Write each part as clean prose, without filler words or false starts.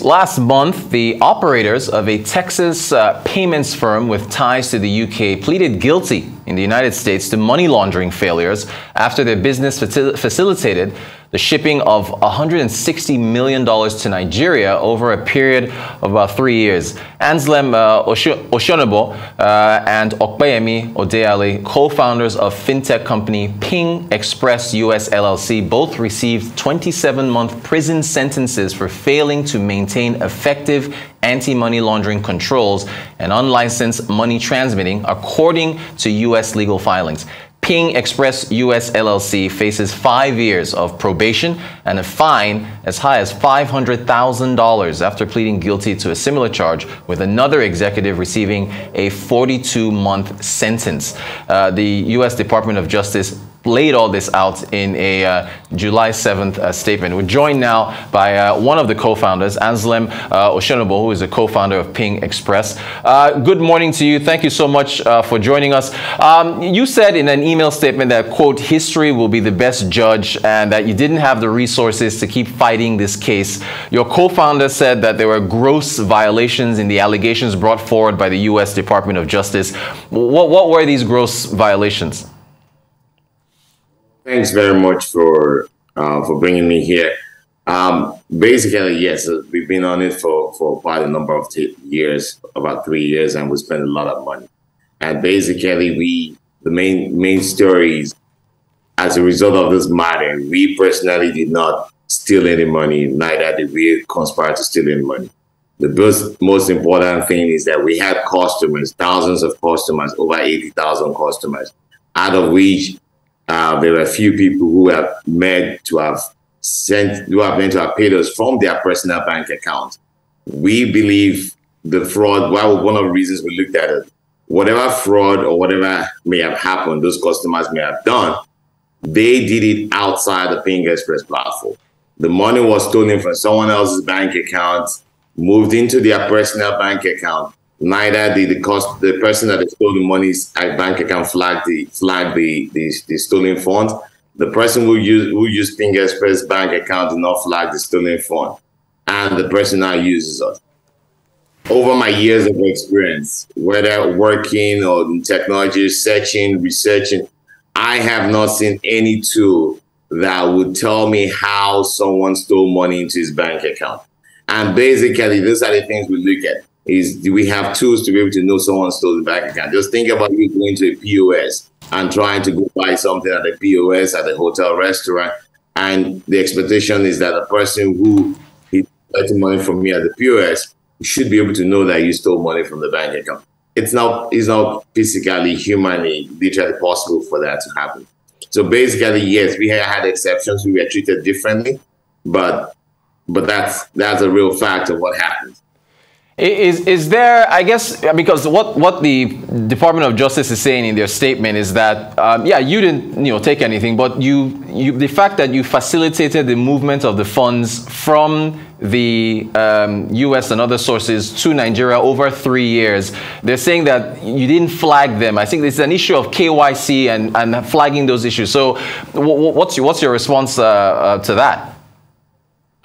Last month, the operators of a Texas payments firm with ties to the UK pleaded guilty in the United States to money laundering failures after their business facilitated the shipping of $160 million to Nigeria over a period of about 3 years. Anslem Oshionebo and Okpeyemi Odeale, co-founders of fintech company Ping Express US LLC, both received 27-month prison sentences for failing to maintain effective anti-money laundering controls and unlicensed money transmitting, according to U.S. legal filings. Ping Express US LLC faces 5 years of probation and a fine as high as $500,000 after pleading guilty to a similar charge, with another executive receiving a 42-month sentence. The U.S. Department of Justice laid all this out in a July 7th statement. We're joined now by one of the co-founders, Anslem Oshionebo, who is a co-founder of Ping Express. Good morning to you. Thank you so much for joining us. You said in an email statement that, quote, history will be the best judge, and that you didn't have the resources to keep fighting this case. Your co-founder said that there were gross violations in the allegations brought forward by the U.S. Department of Justice. What were these gross violations? Thanks very much for bringing me here. Basically, yes, we've been on it for quite a number of years, about 3 years, and we spent a lot of money. And basically, the main stories, as a result of this matter, we personally did not steal any money, neither did we conspire to steal any money. The most important thing is that we had customers, thousands of customers, over 80,000 customers, out of which there were a few people who have meant to have paid us from their personal bank account. We believe the fraud, one of the reasons we looked at it, whatever fraud or whatever may have happened, those customers may have done, they did it outside the Ping Express platform. The money was stolen from someone else's bank account, moved into their personal bank account. Neither did the person that stole the money's bank account flag the stolen funds. The person who used Ping Express bank account did not flag the stolen fund, and the person now uses us. Over my years of experience, whether working or in technology, searching, researching, I have not seen any tool that would tell me how someone stole money into his bank account. And basically, those are the things we look at. Do we have tools to be able to know someone stole the bank account? Just think about you going to a POS and trying to go buy something at a POS at a hotel restaurant, and the expectation is that the person who is collecting money from me at the POS should be able to know that you stole money from the bank account. It's not physically, humanly, literally possible for that to happen. So basically, yes, we had exceptions. We were treated differently, but that's a real fact of what happened. Is there, I guess, because what the Department of Justice is saying in their statement is that, yeah, you didn't take anything, but the fact that you facilitated the movement of the funds from the U.S. and other sources to Nigeria over 3 years, they're saying that you didn't flag them. I think it's an issue of KYC and flagging those issues. So what's your response to that?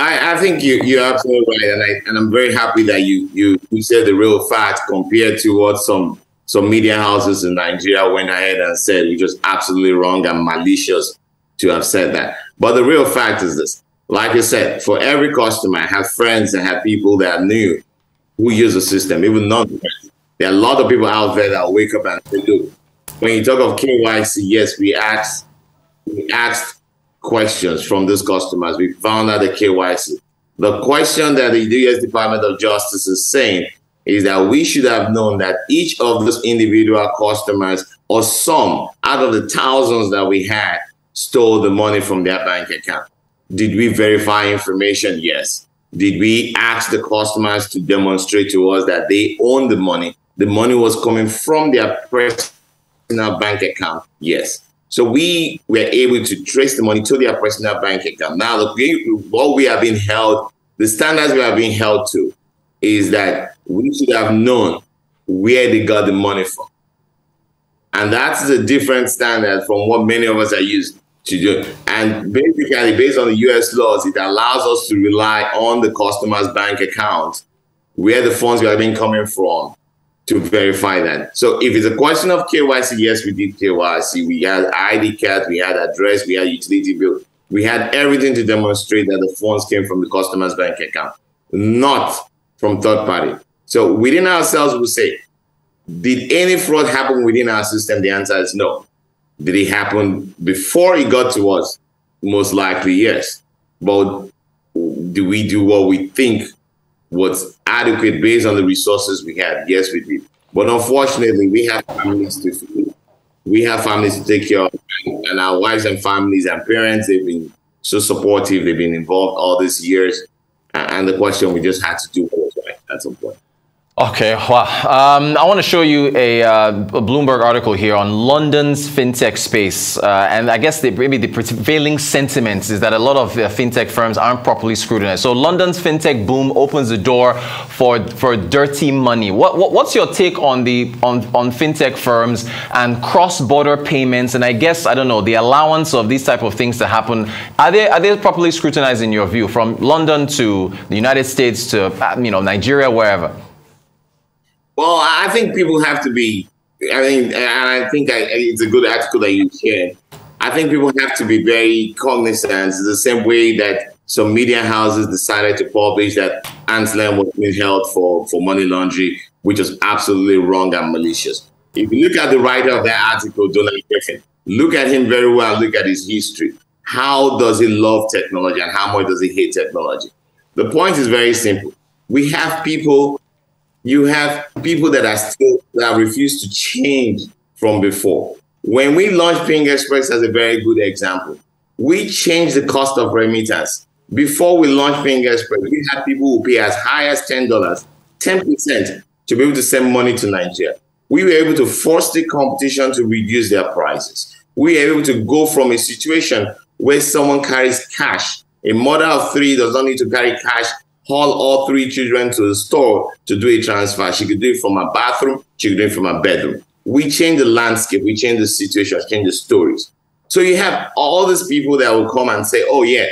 I think you're absolutely right, and I'm very happy that you said the real fact compared to what some media houses in Nigeria went ahead and said, which was absolutely wrong and malicious to have said that. But the real fact is this: like I said, for every customer, I have friends and have people that knew who use the system, even non-friends. There are a lot of people out there that wake up and say, "Look, when you talk of KYC, yes, we asked questions from these customers. We found out the KYC. The question that the U.S. Department of Justice is saying is that we should have known that each of those individual customers, or some out of the thousands that we had, stole the money from their bank account. Did we verify information? Yes. Did we ask the customers to demonstrate to us that they own the money? The money was coming from their personal bank account? Yes. So we were able to trace the money to their personal bank account. Now, what we have been held, the standards we have been held to, is that we should have known where they got the money from. And that's a different standard from what many of us are used. to do. And basically, based on the US laws, it allows us to rely on the customer's bank account, where the funds are being coming from, to verify that. So if it's a question of KYC, yes, we did KYC. We had ID card, we had address, we had utility bill. We had everything to demonstrate that the funds came from the customer's bank account, not from third party. So within ourselves, we say, did any fraud happen within our system? The answer is no. Did it happen before it got to us? Most likely, yes. But do we do what we think was adequate based on the resources we had? Yes, we did. But unfortunately, we have families to feed. We have families to take care of, and our wives and families and parents, they've been so supportive. They've been involved all these years. And the question, we just had to do what was right at some point. Okay, wow. I want to show you a Bloomberg article here on London's fintech space. And I guess maybe the prevailing sentiment is that a lot of fintech firms aren't properly scrutinized. So London's fintech boom opens the door for dirty money. What's your take on on fintech firms and cross-border payments? And I guess, I don't know, the allowance of these type of things to happen. Are they properly scrutinized in your view, from London to the United States to Nigeria, wherever? Well, I think people have to be, I think it's a good article that you shared. I think people have to be very cognizant, the same way that some media houses decided to publish that Anslem was being held for money laundering, which was absolutely wrong and malicious. If you look at the writer of that article, Donald Griffin, look at him very well, look at his history. How does he love technology and how much does he hate technology? The point is very simple. You have people that refuse to change from before. When we launched Ping Express as a very good example, we changed the cost of remittance. Before we launched Ping Express, we had people who pay as high as $10, 10% to be able to send money to Nigeria. We were able to force the competition to reduce their prices. We were able to go from a situation where someone carries cash. A mother of three does not need to carry cash, haul all three children to the store to do a transfer. She could do it from her bathroom. She could do it from her bedroom. We changed the landscape. We changed the situation, changed the stories. So you have all these people that will come and say, oh, yeah,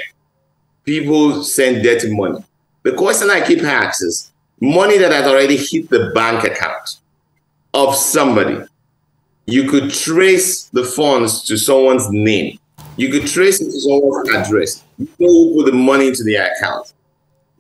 people send dirty money. The question I keep asking is money that has already hit the bank account of somebody. You could trace the funds to someone's name. You could trace it to someone's address. You know who put the money into their account.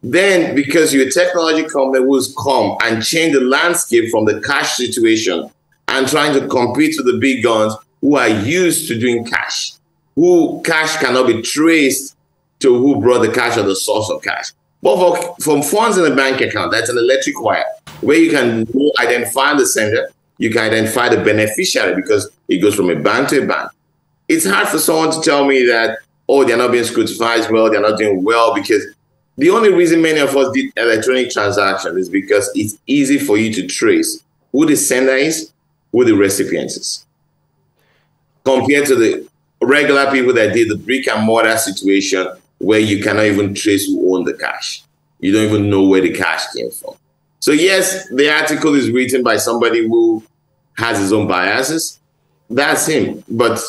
Then, because your technology company will come and change the landscape from the cash situation and trying to compete with the big guns who are used to doing cash, who cash cannot be traced to who brought the cash or the source of cash. But from funds in a bank account, that's an electric wire where you can identify the sender, you can identify the beneficiary because it goes from a bank to a bank. It's hard for someone to tell me that, oh, they're not being scrutinized well, they're not doing well, because the only reason many of us did electronic transactions is because it's easy for you to trace who the sender is, who the recipient is, compared to the regular people that did the brick and mortar situation where you cannot even trace who owned the cash. You don't even know where the cash came from. So yes, the article is written by somebody who has his own biases. That's him. But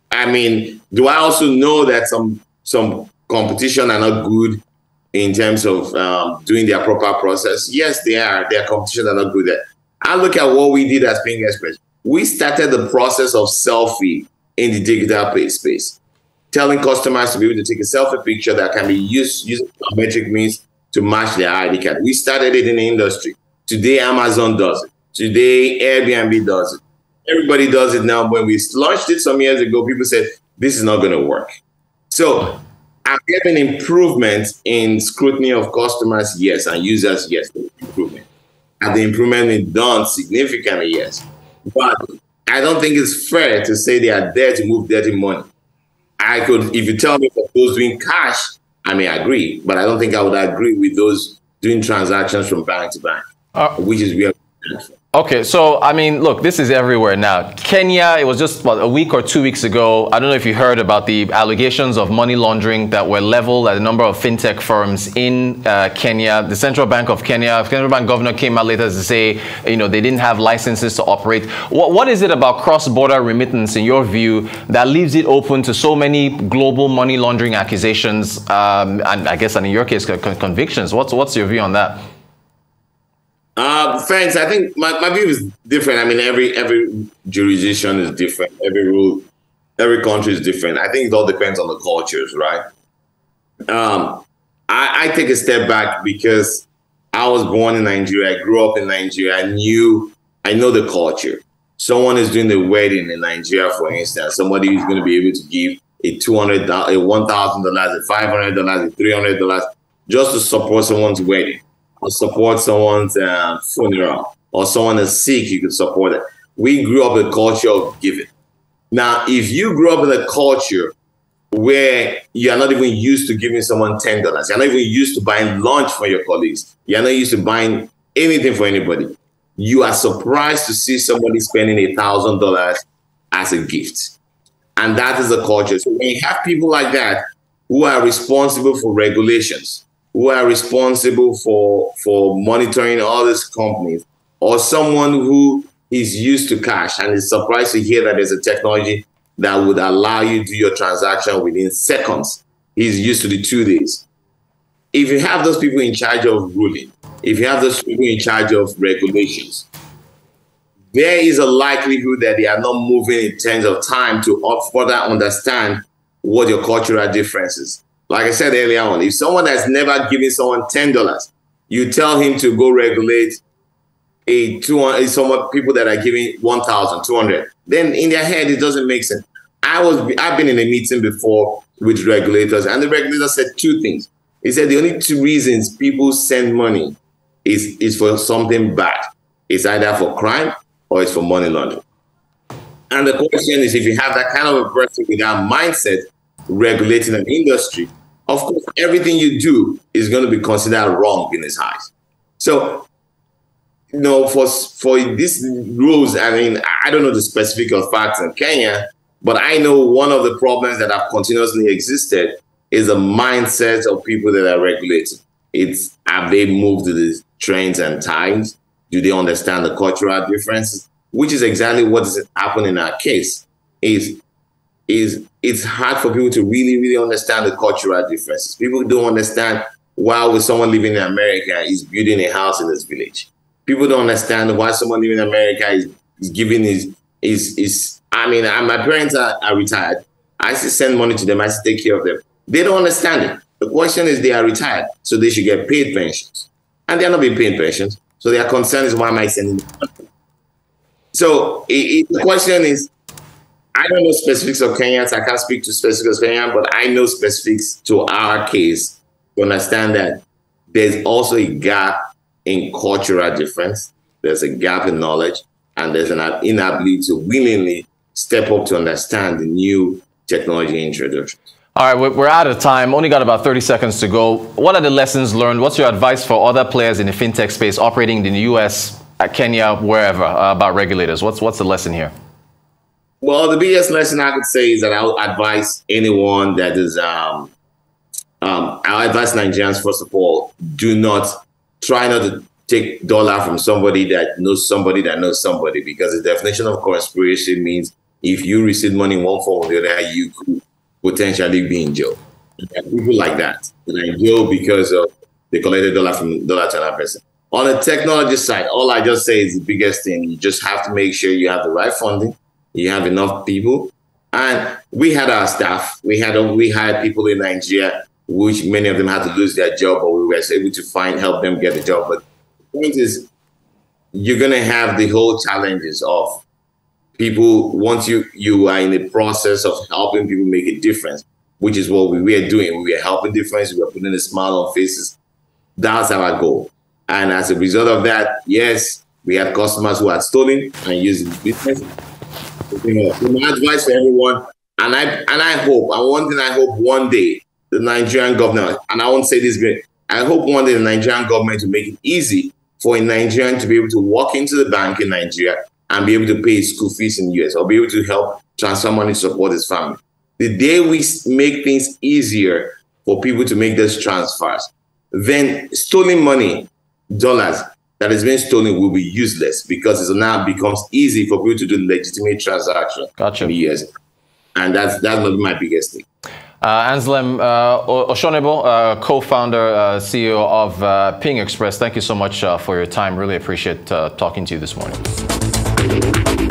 I mean, do I also know that some competition are not good in terms of doing their proper process? Yes, they are. Their competition are not good at. I look at what we did as Ping Express. We started the process of selfie in the digital pay space, telling customers to be able to take a selfie picture that can be used using biometric means to match their ID card. We started it in the industry. Today, Amazon does it. Today, Airbnb does it. Everybody does it now. When we launched it some years ago, people said, this is not going to work. So I'm getting improvement in scrutiny of customers, yes, and users, yes, improvement. Have the improvement been done significantly? Yes. But I don't think it's fair to say they are there to move dirty money. I could, if you tell me for those doing cash, I may agree, but I don't think I would agree with those doing transactions from bank to bank, which is where. Okay, so I mean, look, this is everywhere now. Kenya, it was just what, a week or 2 weeks ago. I don't know if you heard about the allegations of money laundering that were leveled at a number of fintech firms in Kenya. The Central Bank of Kenya, Central Bank governor came out later to say, they didn't have licenses to operate. What is it about cross-border remittance, in your view, that leaves it open to so many global money laundering accusations, and I guess, and in your case, convictions? What's your view on that? Thanks. I think my view is different. I mean, every jurisdiction is different. Every rule, every country is different. I think it all depends on the cultures, right? I take a step back because I was born in Nigeria. I grew up in Nigeria. I know the culture. Someone is doing the wedding in Nigeria, for instance. Somebody is going to be able to give a $200, a $1,000, a $500, a $300 just to support someone's wedding, or support someone's funeral, or someone is sick, you can support it. We grew up in a culture of giving. Now, if you grew up in a culture where you are not even used to giving someone $10, you're not even used to buying lunch for your colleagues, you're not used to buying anything for anybody, you are surprised to see somebody spending $1,000 as a gift. And that is the culture. So when you have people like that who are responsible for regulations, who are responsible for monitoring all these companies, or someone who is used to cash and is surprised to hear that there's a technology that would allow you to do your transaction within seconds. He's used to the 2 days. If you have those people in charge of ruling, if you have those people in charge of regulations, there is a likelihood that they are not moving in terms of time to further understand what your cultural differences. Like I said earlier on, if someone has never given someone $10, you tell him to go regulate some people that are giving 1,200, then in their head it doesn't make sense. I've been in a meeting before with regulators, and the regulator said two things. He said the only two reasons people send money is for something bad. It's either for crime or it's for money laundering. And the question is, if you have that kind of a person with that mindset regulating an industry, of course, everything you do is going to be considered wrong in his eyes. So, for these rules, I mean, I don't know the specific of facts in Kenya, but I know one of the problems that have continuously existed is the mindset of people that are regulated. Have they moved to the trends and times? Do they understand the cultural differences? Which is exactly what is happening in our case. It's hard for people to really, really understand the cultural differences. People don't understand why would someone living in America is building a house in this village. People don't understand why someone living in America is giving my parents are retired. I still send money to them. I still take care of them. They don't understand it. The question is, they are retired, so they should get paid pensions. And they're not being paid pensions. So their concern is, why am I sending them money? So the question is, I don't know specifics of Kenyans. I can't speak to specifics of Kenya, but I know specifics to our case to understand that there's also a gap in cultural difference. There's a gap in knowledge, and there's an inability to willingly step up to understand the new technology introductions. All right, we're out of time. Only got about 30 seconds to go. What are the lessons learned? What's your advice for other players in the fintech space operating in the US, Kenya, wherever, about regulators? What's the lesson here? Well, the biggest lesson I could say is that I would advise anyone that is, I'll advise Nigerians, first of all, try not to take dollar from somebody that knows somebody that knows somebody, because the definition of conspiracy means if you receive money in one form or the other, you could potentially be in jail. There are people like that are in jail because of they collected dollar from dollar to another person. On the technology side, all I just say is the biggest thing. You just have to make sure you have the right funding, you have enough people. And we had our staff. We hired people in Nigeria, which many of them had to lose their job, but we were able to help them get a job. But the point is, you're going to have the whole challenges of people. Once you are in the process of helping people make a difference, which is what we were doing. We were helping difference. We were putting a smile on faces. That's our goal. And as a result of that, yes, we had customers who had stolen and used the business. My advice for everyone, and I hope, and one thing I hope one day, the Nigerian government, and I won't say this great, I hope one day the Nigerian government will make it easy for a Nigerian to be able to walk into the bank in Nigeria and be able to pay his school fees in the US, or be able to help transfer money to support his family. The day we make things easier for people to make those transfers, then stolen money, dollars that is being stolen, will be useless, because it now becomes easy for people to do legitimate transactions in the US. And that's my biggest thing. Anslem Oshionebo, co-founder, CEO of Ping Express, thank you so much for your time. Really appreciate talking to you this morning.